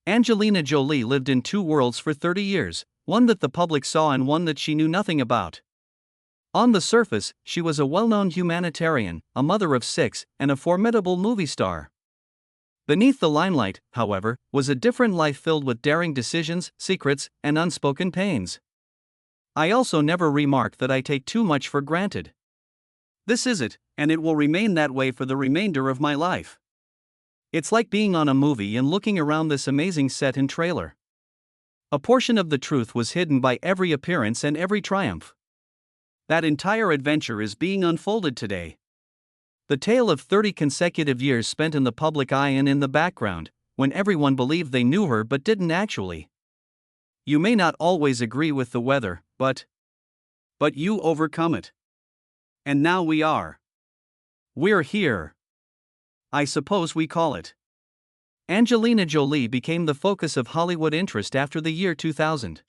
Angelina Jolie lived in two worlds for 30 years, one that the public saw and one that she knew nothing about. On the surface, she was a well-known humanitarian, a mother of six, and a formidable movie star. Beneath the limelight, however, was a different life filled with daring decisions, secrets, and unspoken pains. I also never remark that I take too much for granted. This is it, and it will remain that way for the remainder of my life. It's like being on a movie and looking around this amazing set and trailer. A portion of the truth was hidden by every appearance and every triumph. That entire adventure is being unfolded today. The tale of 30 consecutive years spent in the public eye and in the background, when everyone believed they knew her but didn't actually. You may not always agree with the weather, but you overcome it. And now we're here. I suppose we call it. Angelina Jolie became the focus of Hollywood interest after the year 2000.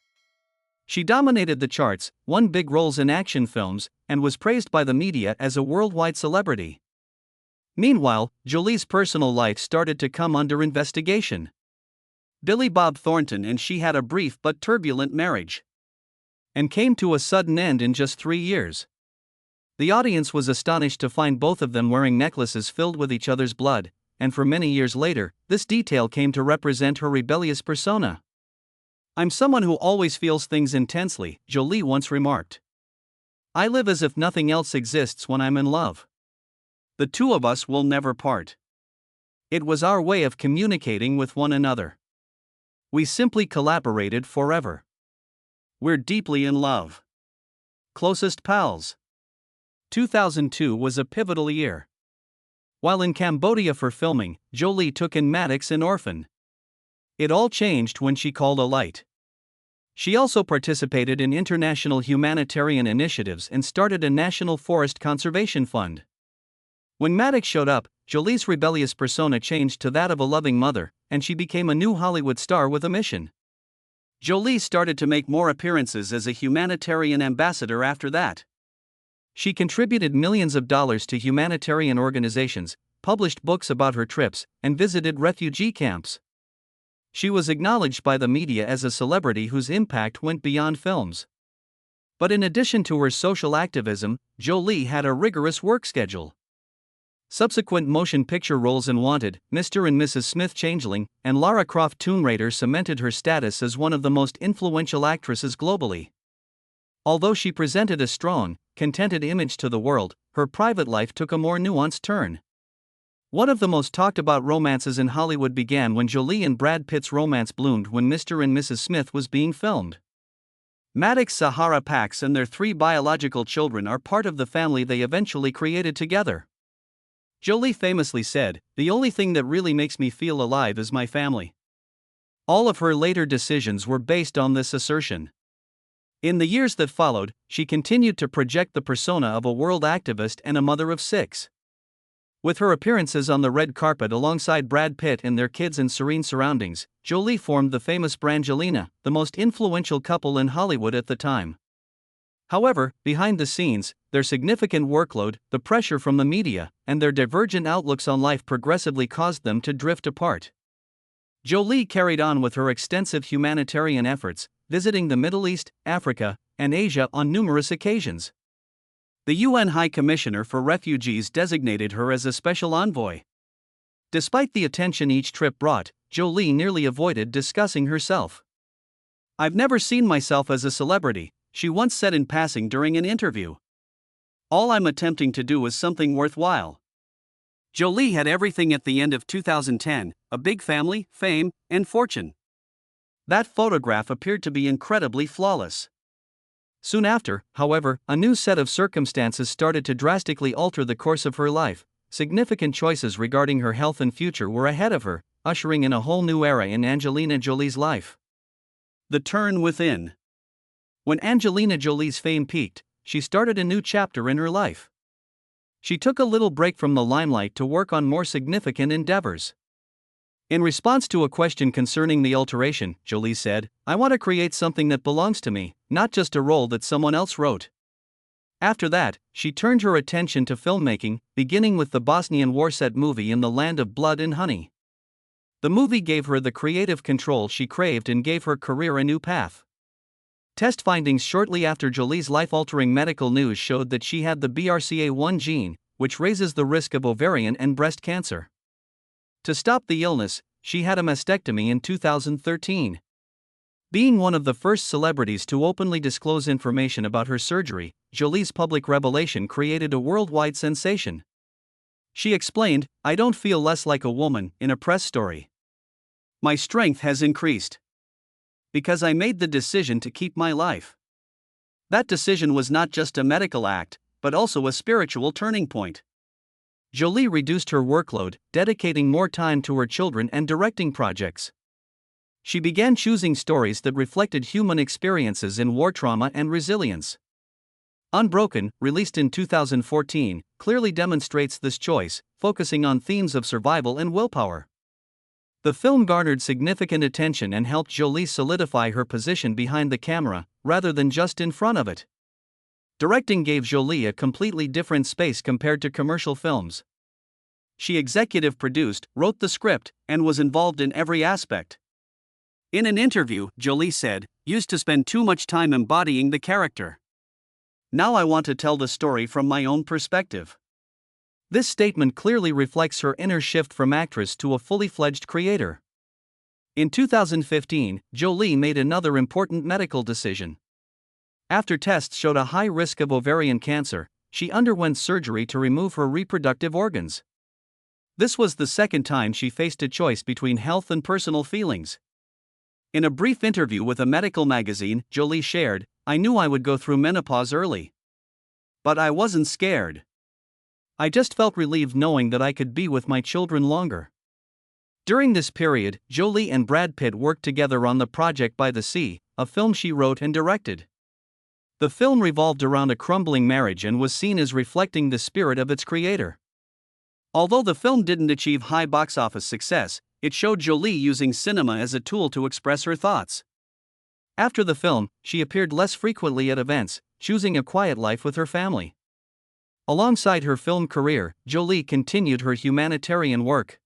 She dominated the charts, won big roles in action films, and was praised by the media as a worldwide celebrity. Meanwhile, Jolie's personal life started to come under investigation. Billy Bob Thornton and she had a brief but turbulent marriage, and came to a sudden end in just 3 years. The audience was astonished to find both of them wearing necklaces filled with each other's blood, and for many years later, this detail came to represent her rebellious persona. "I'm someone who always feels things intensely," Jolie once remarked. "I live as if nothing else exists when I'm in love. The two of us will never part. It was our way of communicating with one another. We simply collaborated forever. We're deeply in love. Closest pals." 2002 was a pivotal year. While in Cambodia for filming, Jolie took in Maddox and Orphan. It all changed when she called a light. She also participated in international humanitarian initiatives and started a national forest conservation fund. When Maddox showed up, Jolie's rebellious persona changed to that of a loving mother, and she became a new Hollywood star with a mission. Jolie started to make more appearances as a humanitarian ambassador after that. She contributed millions of dollars to humanitarian organizations, published books about her trips, and visited refugee camps. She was acknowledged by the media as a celebrity whose impact went beyond films. But in addition to her social activism, Jolie had a rigorous work schedule. Subsequent motion picture roles in Wanted, Mr. and Mrs. Smith Changeling, and Lara Croft Tomb Raider cemented her status as one of the most influential actresses globally. Although she presented a strong, contented image to the world, her private life took a more nuanced turn. One of the most talked about romances in Hollywood began when Jolie and Brad Pitt's romance bloomed when Mr. and Mrs. Smith was being filmed. Maddox Sahara Pax and their 3 biological children are part of the family they eventually created together. Jolie famously said, "The only thing that really makes me feel alive is my family." All of her later decisions were based on this assertion. In the years that followed, she continued to project the persona of a world activist and a mother of 6. With her appearances on the red carpet alongside Brad Pitt and their kids in serene surroundings, Jolie formed the famous Brangelina, the most influential couple in Hollywood at the time. However, behind the scenes, their significant workload, the pressure from the media, and their divergent outlooks on life progressively caused them to drift apart. Jolie carried on with her extensive humanitarian efforts, visiting the Middle East, Africa, and Asia on numerous occasions. The UN High Commissioner for Refugees designated her as a special envoy. Despite the attention each trip brought, Jolie nearly avoided discussing herself. "I've never seen myself as a celebrity," she once said in passing during an interview. "All I'm attempting to do is something worthwhile." Jolie had everything at the end of 2010, a big family, fame, and fortune. That photograph appeared to be incredibly flawless. Soon after, however, a new set of circumstances started to drastically alter the course of her life. Significant choices regarding her health and future were ahead of her, ushering in a whole new era in Angelina Jolie's life. The turn within. When Angelina Jolie's fame peaked, she started a new chapter in her life. She took a little break from the limelight to work on more significant endeavors. In response to a question concerning the alteration, Jolie said, "I want to create something that belongs to me, not just a role that someone else wrote." After that, she turned her attention to filmmaking, beginning with the Bosnian war set movie In the Land of Blood and Honey. The movie gave her the creative control she craved and gave her career a new path. Test findings shortly after Jolie's life-altering medical news showed that she had the BRCA1 gene, which raises the risk of ovarian and breast cancer. To stop the illness, she had a mastectomy in 2013. Being one of the first celebrities to openly disclose information about her surgery, Jolie's public revelation created a worldwide sensation. She explained, "I don't feel less like a woman," in a press story. "My strength has increased. Because I made the decision to keep my life." That decision was not just a medical act, but also a spiritual turning point. Jolie reduced her workload, dedicating more time to her children and directing projects. She began choosing stories that reflected human experiences in war trauma and resilience. Unbroken, released in 2014, clearly demonstrates this choice, focusing on themes of survival and willpower. The film garnered significant attention and helped Jolie solidify her position behind the camera, rather than just in front of it. Directing gave Jolie a completely different space compared to commercial films. She executive produced, wrote the script, and was involved in every aspect. In an interview, Jolie said, "Used to spend too much time embodying the character. Now I want to tell the story from my own perspective." This statement clearly reflects her inner shift from actress to a fully fledged creator. In 2015, Jolie made another important medical decision. After tests showed a high risk of ovarian cancer, she underwent surgery to remove her reproductive organs. This was the second time she faced a choice between health and personal feelings. In a brief interview with a medical magazine, Jolie shared, "I knew I would go through menopause early. But I wasn't scared. I just felt relieved knowing that I could be with my children longer." During this period, Jolie and Brad Pitt worked together on the project By the Sea, a film she wrote and directed. The film revolved around a crumbling marriage and was seen as reflecting the spirit of its creator. Although the film didn't achieve high box office success, it showed Jolie using cinema as a tool to express her thoughts. After the film, she appeared less frequently at events, choosing a quiet life with her family. Alongside her film career, Jolie continued her humanitarian work.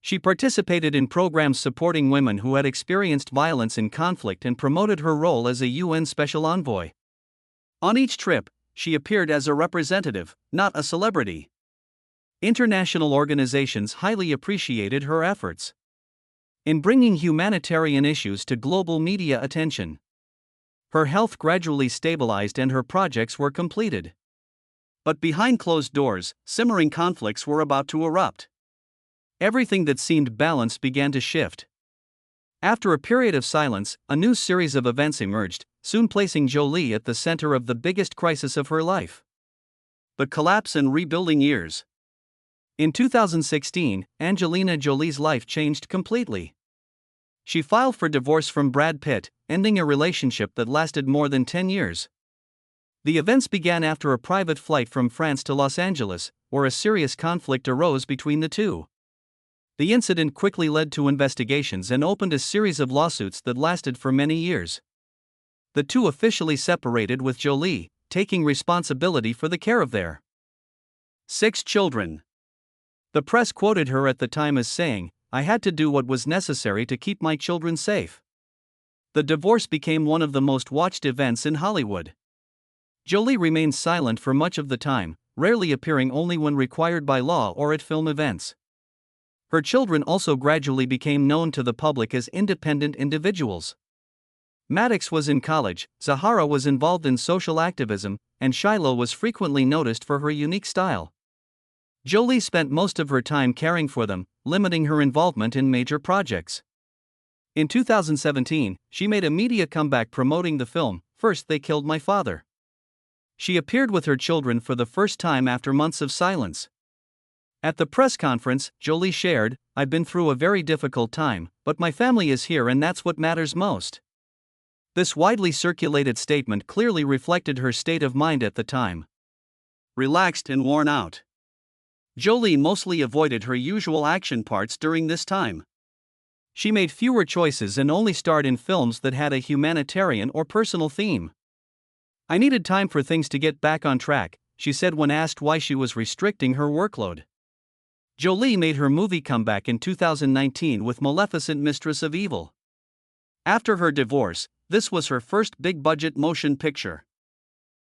She participated in programs supporting women who had experienced violence in conflict and promoted her role as a UN Special Envoy. On each trip, she appeared as a representative, not a celebrity. International organizations highly appreciated her efforts in bringing humanitarian issues to global media attention. Her health gradually stabilized and her projects were completed. But behind closed doors, simmering conflicts were about to erupt. Everything that seemed balanced began to shift. After a period of silence, a new series of events emerged, soon placing Jolie at the center of the biggest crisis of her life: the collapse and rebuilding years. In 2016, Angelina Jolie's life changed completely. She filed for divorce from Brad Pitt, ending a relationship that lasted more than 10 years. The events began after a private flight from France to Los Angeles, where a serious conflict arose between the two. The incident quickly led to investigations and opened a series of lawsuits that lasted for many years. The two officially separated, with Jolie taking responsibility for the care of their 6 children. The press quoted her at the time as saying, "I had to do what was necessary to keep my children safe." The divorce became one of the most watched events in Hollywood. Jolie remained silent for much of the time, rarely appearing only when required by law or at film events. Her children also gradually became known to the public as independent individuals. Maddox was in college, Zahara was involved in social activism, and Shiloh was frequently noticed for her unique style. Jolie spent most of her time caring for them, limiting her involvement in major projects. In 2017, she made a media comeback promoting the film, First They Killed My Father. She appeared with her children for the first time after months of silence. At the press conference, Jolie shared, "I've been through a very difficult time, but my family is here and that's what matters most." This widely circulated statement clearly reflected her state of mind at the time. Relaxed and worn out, Jolie mostly avoided her usual action parts during this time. She made fewer choices and only starred in films that had a humanitarian or personal theme. "I needed time for things to get back on track," she said when asked why she was restricting her workload. Jolie made her movie comeback in 2019 with Maleficent Mistress of Evil. After her divorce, this was her first big-budget motion picture.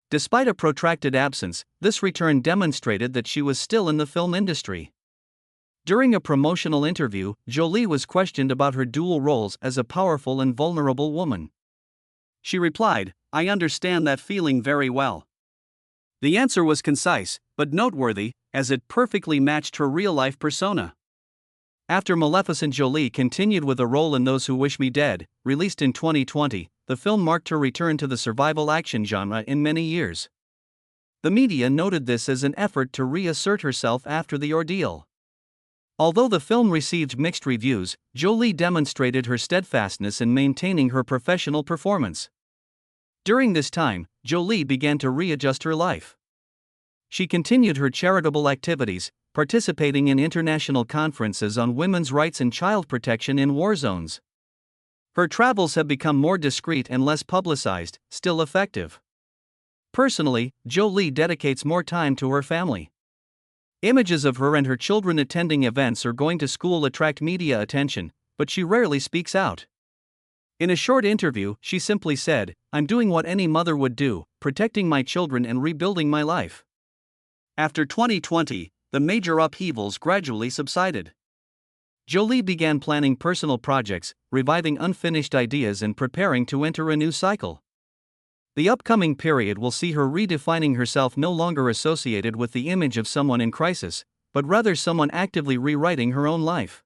Despite a protracted absence, this return demonstrated that she was still in the film industry. During a promotional interview, Jolie was questioned about her dual roles as a powerful and vulnerable woman. She replied, "I understand that feeling very well." The answer was concise, but noteworthy, as it perfectly matched her real-life persona. After Maleficent, Jolie continued with a role in Those Who Wish Me Dead, released in 2020. The film marked her return to the survival action genre in many years. The media noted this as an effort to reassert herself after the ordeal. Although the film received mixed reviews, Jolie demonstrated her steadfastness in maintaining her professional performance. During this time, Jolie began to readjust her life. She continued her charitable activities, participating in international conferences on women's rights and child protection in war zones. Her travels have become more discreet and less publicized, still effective. Personally, Jolie dedicates more time to her family. Images of her and her children attending events or going to school attract media attention, but she rarely speaks out. In a short interview, she simply said, "I'm doing what any mother would do, protecting my children and rebuilding my life." After 2020, the major upheavals gradually subsided. Jolie began planning personal projects, reviving unfinished ideas and preparing to enter a new cycle. The upcoming period will see her redefining herself, no longer associated with the image of someone in crisis, but rather someone actively rewriting her own life.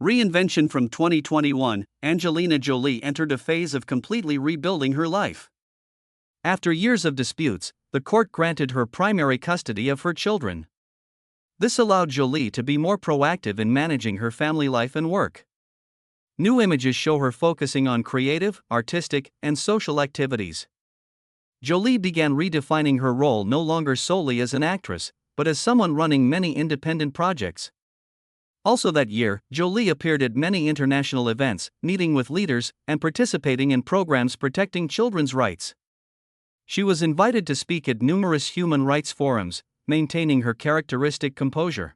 Reinvention. From 2021, Angelina Jolie entered a phase of completely rebuilding her life. After years of disputes, the court granted her primary custody of her children. This allowed Jolie to be more proactive in managing her family life and work. New images show her focusing on creative, artistic, and social activities. Jolie began redefining her role, no longer solely as an actress, but as someone running many independent projects. Also that year, Jolie appeared at many international events, meeting with leaders, and participating in programs protecting children's rights. She was invited to speak at numerous human rights forums, maintaining her characteristic composure.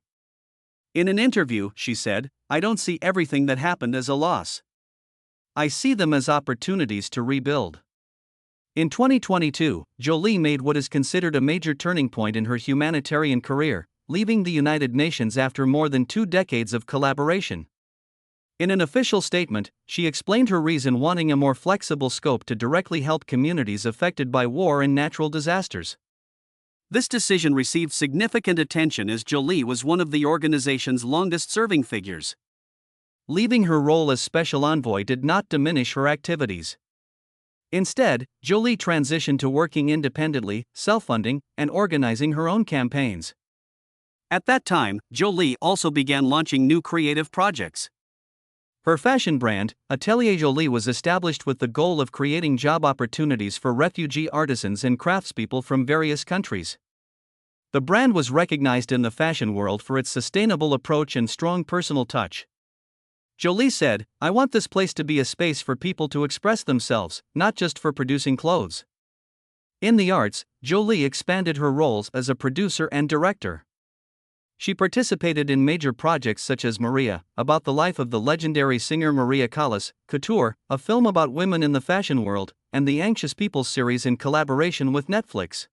In an interview, she said, "I don't see everything that happened as a loss. I see them as opportunities to rebuild." In 2022, Jolie made what is considered a major turning point in her humanitarian career, leaving the United Nations after more than 2 decades of collaboration. In an official statement, she explained her reason, wanting a more flexible scope to directly help communities affected by war and natural disasters. This decision received significant attention as Jolie was one of the organization's longest-serving figures. Leaving her role as special envoy did not diminish her activities. Instead, Jolie transitioned to working independently, self-funding, and organizing her own campaigns. At that time, Jolie also began launching new creative projects. Her fashion brand, Atelier Jolie, was established with the goal of creating job opportunities for refugee artisans and craftspeople from various countries. The brand was recognized in the fashion world for its sustainable approach and strong personal touch. Jolie said, "I want this place to be a space for people to express themselves, not just for producing clothes." In the arts, Jolie expanded her roles as a producer and director. She participated in major projects such as Maria, about the life of the legendary singer Maria Callas, Couture, a film about women in the fashion world, and the Anxious People series in collaboration with Netflix.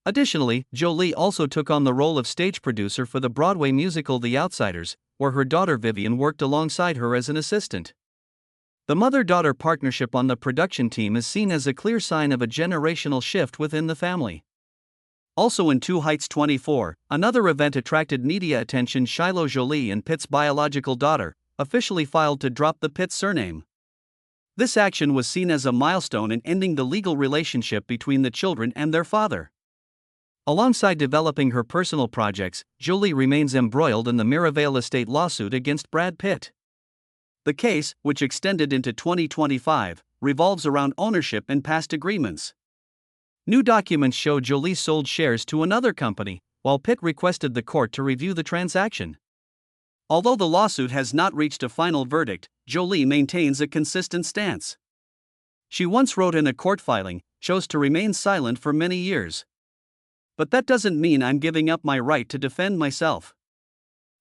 Additionally, Jolie also took on the role of stage producer for the Broadway musical The Outsiders, where her daughter Vivian worked alongside her as an assistant. The mother-daughter partnership on the production team is seen as a clear sign of a generational shift within the family. Also in Two Heights 24, another event attracted media attention. Shiloh Jolie and Pitt's biological daughter officially filed to drop the Pitt surname. This action was seen as a milestone in ending the legal relationship between the children and their father. Alongside developing her personal projects, Jolie remains embroiled in the Mirabelle estate lawsuit against Brad Pitt. The case, which extended into 2025, revolves around ownership and past agreements. New documents show Jolie sold shares to another company, while Pitt requested the court to review the transaction. Although the lawsuit has not reached a final verdict, Jolie maintains a consistent stance. She once wrote in a court filing, "Chose to remain silent for many years. But that doesn't mean I'm giving up my right to defend myself."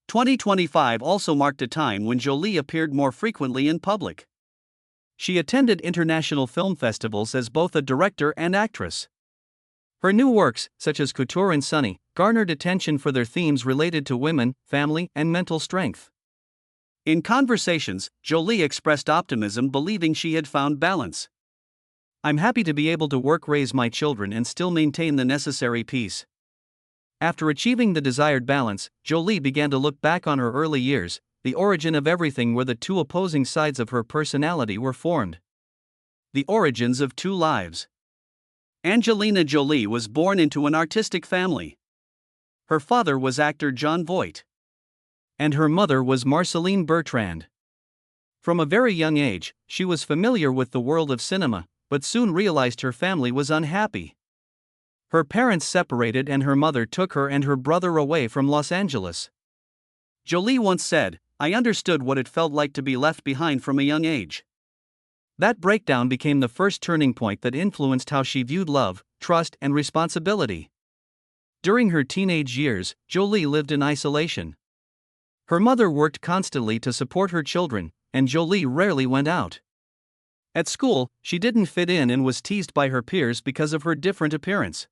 2025 also marked a time when Jolie appeared more frequently in public. She attended international film festivals as both a director and actress. Her new works, such as Couture and Sunny, garnered attention for their themes related to women, family, and mental strength. In conversations, Jolie expressed optimism, believing she had found balance. "I'm happy to be able to raise my children and still maintain the necessary peace." After achieving the desired balance, Jolie began to look back on her early years, the origin of everything, where the two opposing sides of her personality were formed. The origins of two lives. Angelina Jolie was born into an artistic family. Her father was actor Jon Voight, and her mother was Marceline Bertrand. From a very young age, she was familiar with the world of cinema, but soon realized her family was unhappy. Her parents separated and her mother took her and her brother away from Los Angeles. Jolie once said, "I understood what it felt like to be left behind from a young age." That breakdown became the first turning point that influenced how she viewed love, trust, and responsibility. During her teenage years, Jolie lived in isolation. Her mother worked constantly to support her children, and Jolie rarely went out. At school, she didn't fit in and was teased by her peers because of her different appearance.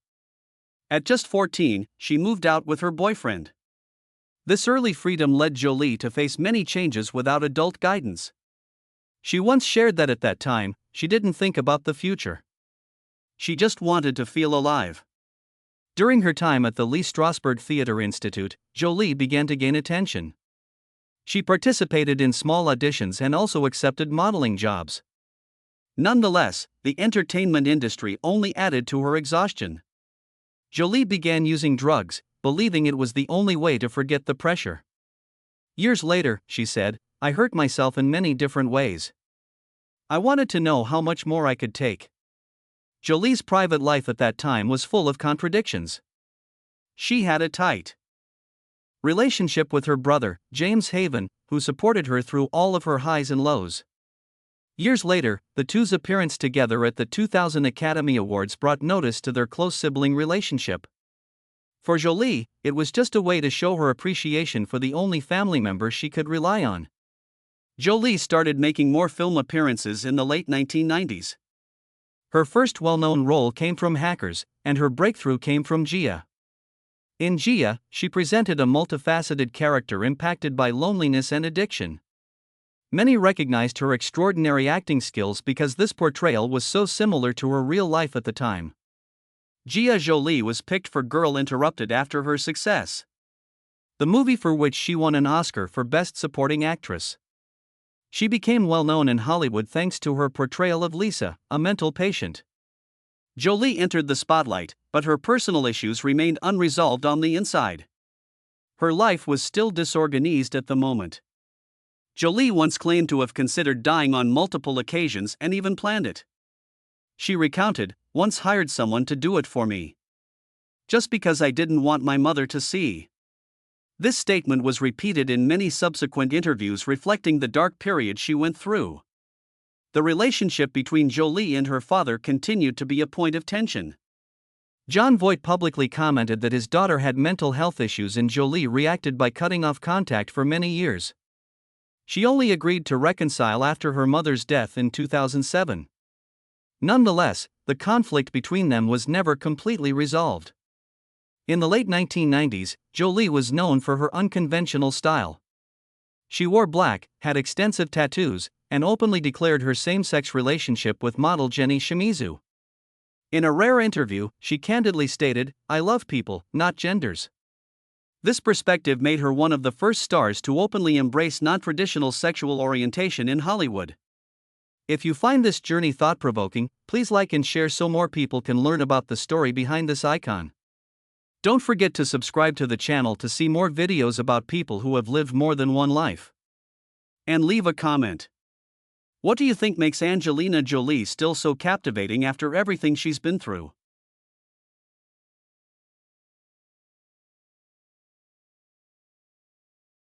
At just 14, she moved out with her boyfriend. This early freedom led Jolie to face many changes without adult guidance. She once shared that at that time, she didn't think about the future. She just wanted to feel alive. During her time at the Lee Strasberg Theatre Institute, Jolie began to gain attention. She participated in small auditions and also accepted modeling jobs. Nonetheless, the entertainment industry only added to her exhaustion. Jolie began using drugs, believing it was the only way to forget the pressure. Years later, she said, "I hurt myself in many different ways. I wanted to know how much more I could take." Jolie's private life at that time was full of contradictions. She had a tight relationship with her brother, James Haven, who supported her through all of her highs and lows. Years later, the two's appearance together at the 2000 Academy Awards brought notice to their close sibling relationship. For Jolie, it was just a way to show her appreciation for the only family member she could rely on. Jolie started making more film appearances in the late 1990s. Her first well-known role came from Hackers, and her breakthrough came from Gia. In Gia, she presented a multifaceted character impacted by loneliness and addiction. Many recognized her extraordinary acting skills because this portrayal was so similar to her real life at the time. Gia Jolie was picked for Girl Interrupted after her success, the movie for which she won an Oscar for Best Supporting Actress. She became well known in Hollywood thanks to her portrayal of Lisa, a mental patient. Jolie entered the spotlight, but her personal issues remained unresolved on the inside. Her life was still disorganized at the moment. Jolie once claimed to have considered dying on multiple occasions and even planned it. She recounted, "Once hired someone to do it for me, just because I didn't want my mother to see." This statement was repeated in many subsequent interviews, reflecting the dark period she went through. The relationship between Jolie and her father continued to be a point of tension. Jon Voight publicly commented that his daughter had mental health issues, and Jolie reacted by cutting off contact for many years. She only agreed to reconcile after her mother's death in 2007. Nonetheless, the conflict between them was never completely resolved. In the late 1990s, Jolie was known for her unconventional style. She wore black, had extensive tattoos, and openly declared her same-sex relationship with model Jenny Shimizu. In a rare interview, she candidly stated, "I love people, not genders." This perspective made her one of the first stars to openly embrace non-traditional sexual orientation in Hollywood. If you find this journey thought-provoking, please like and share so more people can learn about the story behind this icon. Don't forget to subscribe to the channel to see more videos about people who have lived more than one life. And leave a comment. What do you think makes Angelina Jolie still so captivating after everything she's been through?